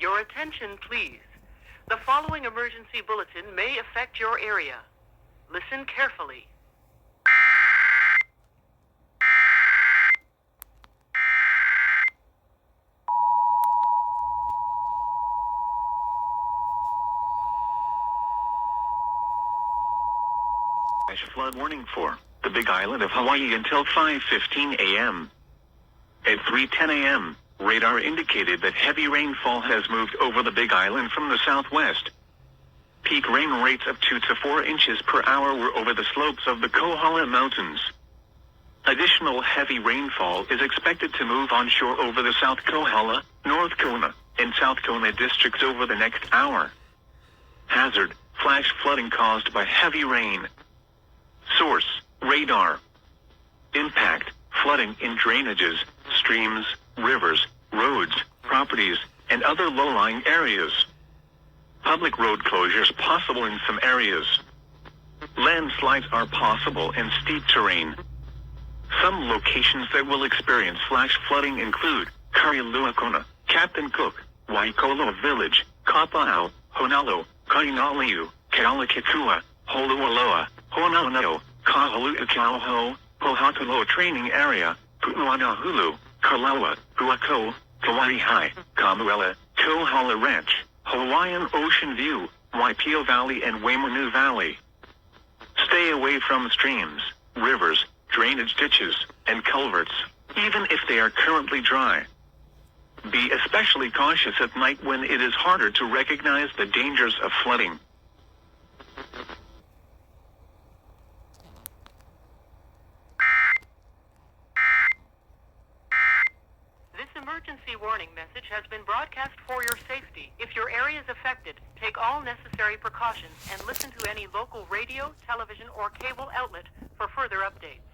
Your attention, please. The following emergency bulletin may affect your area. Listen carefully. Flash flood warning for the Big Island of Hawaii until 5:15 a.m. At 3:10 a.m., radar indicated that heavy rainfall has moved over the Big Island from the southwest. Peak rain rates of 2 to 4 inches per hour were over the slopes of the Kohala Mountains. Additional heavy rainfall is expected to move onshore over the South Kohala, North Kona, and South Kona districts over the next hour. Hazard: flash flooding caused by heavy rain. Source: radar. Impact: flooding in drainages, streams, rivers, roads, properties, and other low-lying areas. Public road closures possible in some areas. Landslides are possible in steep terrain. Some locations that will experience flash flooding include Kariluakona, Captain Cook, Waikolo Village, Kapa'au, Honolulu, Kainaliu, Kealakekua, Holualoa, Honolulu, Kahulu'ikauho, Pohatuloa Training Area, Pu'uanahulu, Kalaua, Huako, Kauai High, Kamuela, Kohala Ranch, Hawaiian Ocean View, Waipio Valley and Waimanu Valley. Stay away from streams, rivers, drainage ditches, and culverts, even if they are currently dry. Be especially cautious at night when it is harder to recognize the dangers of flooding. Emergency warning message has been broadcast for your safety. If your area is affected, take all necessary precautions and listen to any local radio, television, or cable outlet for further updates.